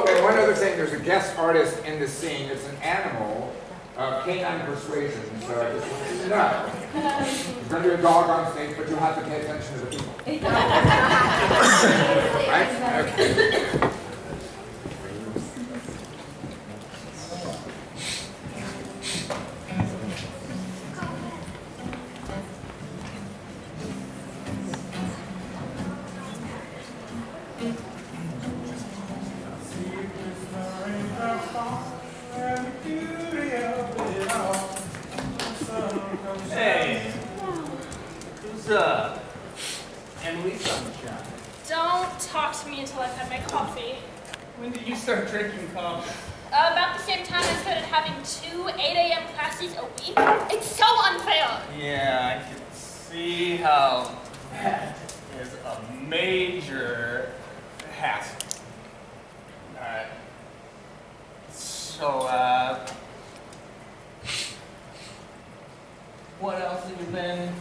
Oh, and one other thing, there's a guest artist in the scene. It's an animal, canine persuasion, so I just want you to know. There's going to be a dog on stage, but you'll have to pay attention to the people. Right? Okay. Hey, who's Emily Sunshine? Don't talk to me until I've had my coffee. When did you start drinking coffee? About the same time I started having 2 8 a.m. classes a week. It's so unfair. Yeah, I can see how that is a major hassle. What else have you been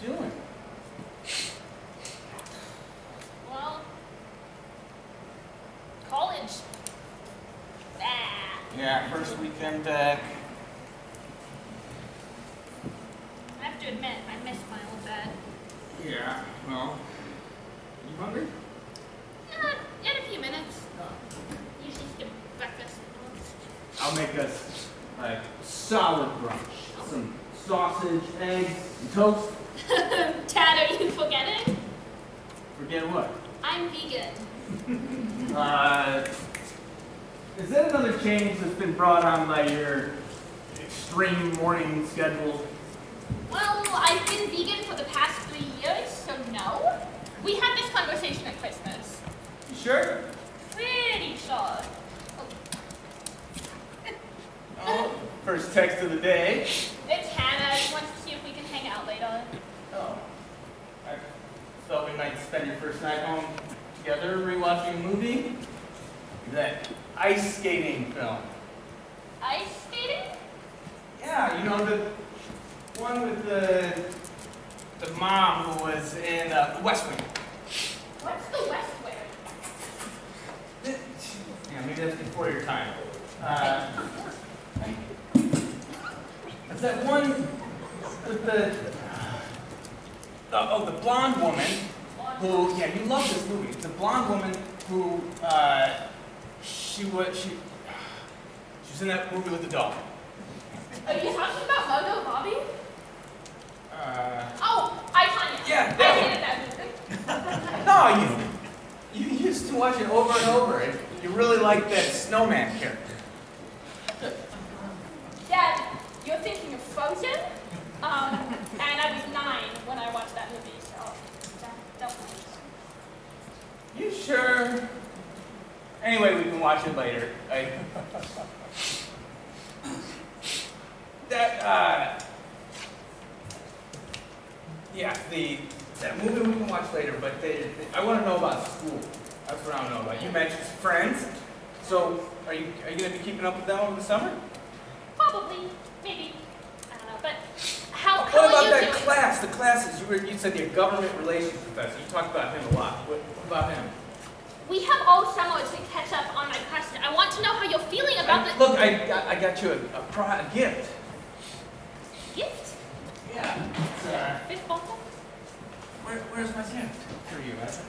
doing? Well, college. Yeah, first weekend back. I have to admit, I miss my old bed. Yeah, well, you hungry? In a few minutes. Usually skip breakfast. I'll make us like solid brunch. Some sausage, eggs, and toast. Dad, are you forgetting? Forget what? I'm vegan. Is that another change that's been brought on by your extreme morning schedule? Well, I've been vegan for the past 3 years, so no. We had this conversation at Christmas. You sure? Pretty sure. Oh, first text of the day. It's Hannah. She wants to see if we can hang out later. Oh. I thought we might spend your first night home together rewatching a movie. That ice skating film. Ice skating? Yeah, you know, the one with the mom who was in the West Wing. What's the West Wing? Yeah, maybe that's before your time. It's that one with the blonde woman who, yeah, you love this movie. It's a blonde woman who, she was in that movie with the dog. Are you talking about Margot Robbie? Oh, Tanya. Yeah, I hated that movie. No, you used to watch it over and over, and you really like that snowman character. Dad, you're thinking of Frozen? And I was 9 when I watched that movie, so don't worry. You sure? Anyway, we can watch it later. That movie we can watch later, but I want to know about school. That's what I want to know about. You mentioned friends, so are you going to be keeping up with them over the summer? Probably, maybe. I don't know, but how What are about you that doing? class? The classes you said you're a government relations professor. You talked about him a lot. What about him? We have all summer to catch up on my question. I want to know how you're feeling about the Look, I got you a gift. gift. Yeah. Fish bottle? Where's my gift for you? It's,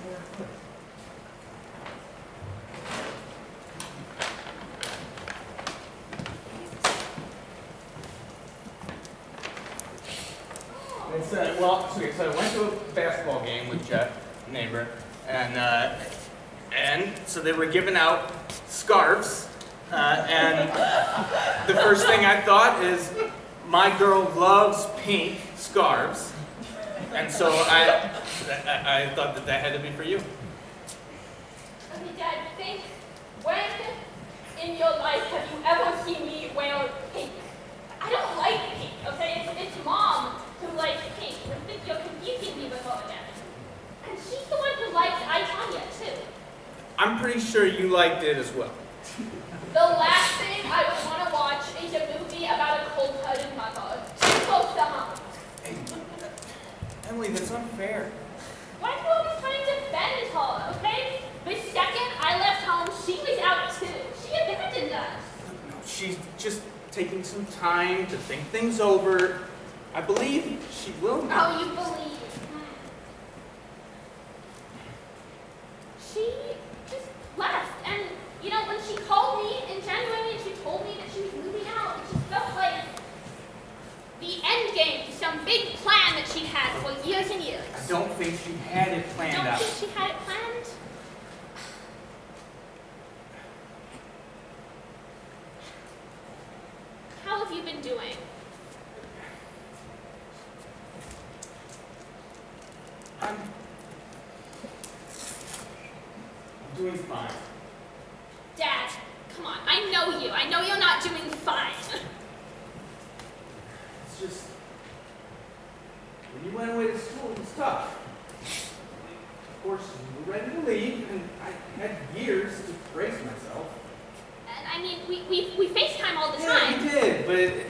so I went to a basketball game with Jeff, neighbor, and so they were giving out scarves, and the first thing I thought is, my girl loves pink scarves, and so I thought that had to be for you. Okay, Dad, think, when in your life have you ever seen me wear pink? I don't like pink, okay? It's Mom who likes pink. I think you're confusing me with her again. And she's the one who likes I, Tanya, too. I'm pretty sure you liked it as well. The last thing I would want to watch is a movie about a cold-blooded mother. Too close to home. Hey, Emily, that's unfair. Why are you always trying to defend her, okay? The second I left home, taking some time to think things over. I believe she will now. Oh, you believe? She just left, and you know, when she called me in January and she told me that she was moving out, it just felt like the end game to some big plan that she'd had for years and years. I don't think she had it planned out. Don't think she had it planned? How have you been doing? I'm doing fine. Dad, come on, I know you. I know you're not doing fine. It's just, when you went away to school, it was tough. Of course, you were ready to leave, and I had years to brace myself. And I mean, we FaceTime all the Yeah, time. we did, but it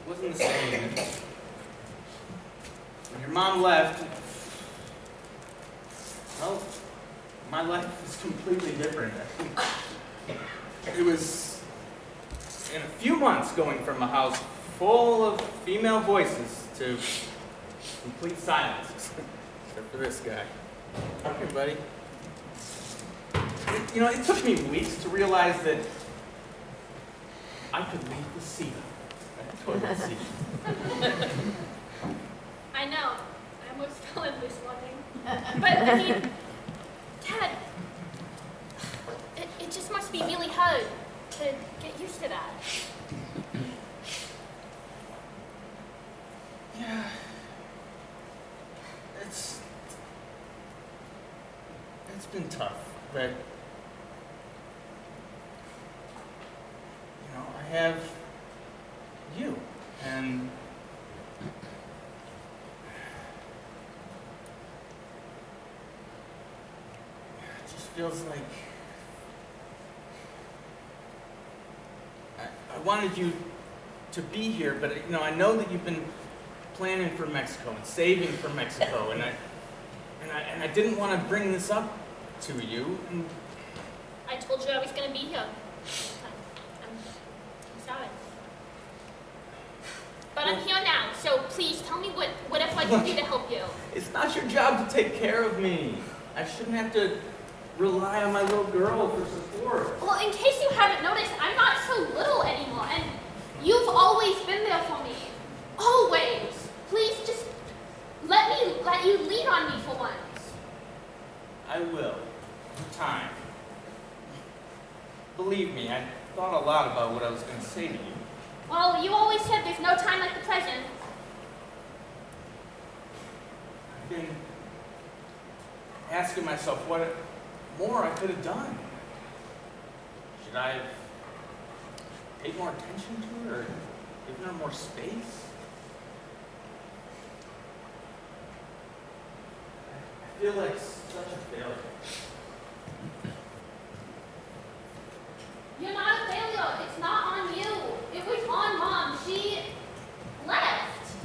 wasn't the same. When your mom left, well, my life was completely different. It was, in a few months, going from a house full of female voices to complete silence, except for this guy. Hey, buddy. You know, it took me weeks to realize that I could leave the seat up, that toilet seat. I know. I almost fell in this morning. But I mean, Dad, it just must be really hard to get used to that. Yeah. It's been tough, but you know, I have you, and it just feels like I wanted you to be here, but you know, I know that you've been planning for Mexico and saving for Mexico, and I didn't want to bring this up to you. And I told you I was going to be here. I'm sorry. But I'm here now, so please tell me what else I can do to help you. It's not your job to take care of me. I shouldn't have to rely on my little girl for support. Well, in case you haven't noticed, I'm not so little anymore, and you've always been there for me. Always. Please just let you lean on me for once. I will. In time. Believe me, I thought a lot about what I was going to say to you. Well, you always said there's no time like the present. I've been asking myself what more I could have done. Should I have paid more attention to her or given her more space? I feel like such a failure. You're not a failure. It's not on you. It was on Mom. She left.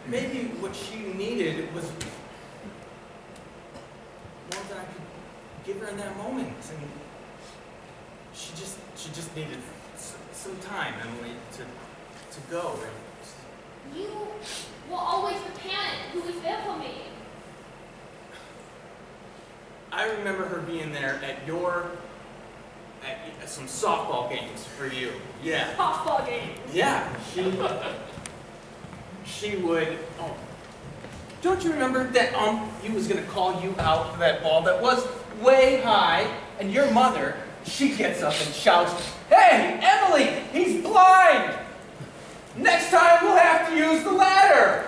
Maybe what she needed was more than I could give her in that moment, and she just needed some time, Emily, to go. And You were always the parent who was there for me. I remember her being there at some softball games for you. Yeah. Softball game. Yeah. She would. Oh, don't you remember that he was gonna call you out for that ball that was way high, and your mother, she gets up and shouts, "Hey, Emily, he's blind! Next time we'll have to use the ladder."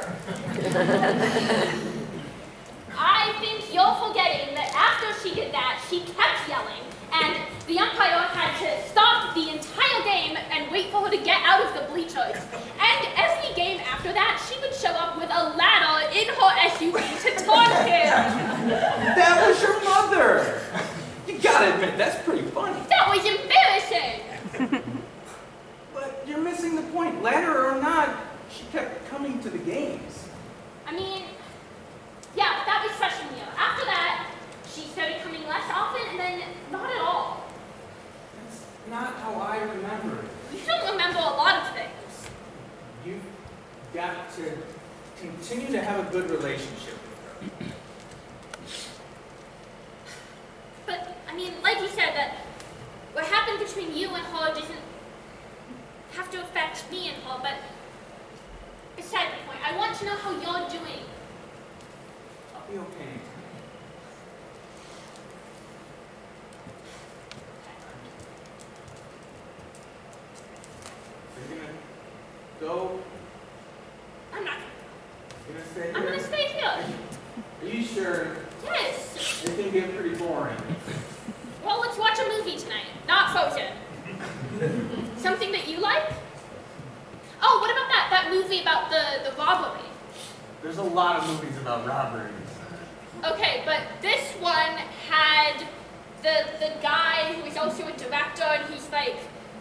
I think you're forgetting that after she did that, she kept yelling, and the umpire had to stop the entire game and wait for her to get out of the bleachers. And every game after that, she would show up with a ladder in her SUV to taunt him. That was your mother! You gotta admit, that's pretty funny. That was embarrassing! But you're missing the point. Ladder or not, she kept coming to the games. I mean, yeah, that was freshman year. you've got to continue to have a good relationship with her. But, I mean, like you said, that what happened between you and her doesn't have to affect me and her, but beside the point, I want to know how you're doing. I'll be okay. Are you gonna go? I'm not You're gonna stay here? I'm gonna stay here. Are you sure? Yes. It can get pretty boring. Well, let's watch a movie tonight. Not Frozen. Something that you like? Oh, what about that movie about the robbery? There's a lot of movies about robberies. Okay, but this one had the guy who is also a director, and he's like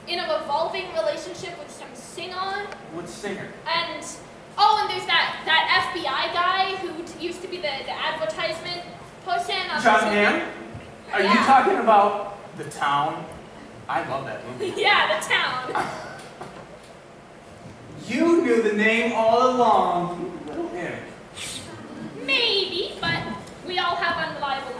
in a revolving relationship with some singer. What singer? And there's that FBI guy who used to be the advertisement person. John Hamm? Are you Yeah. talking about The Town? I love that movie. Yeah, The Town. You knew the name all along, you little imp. Maybe, but we all have unreliable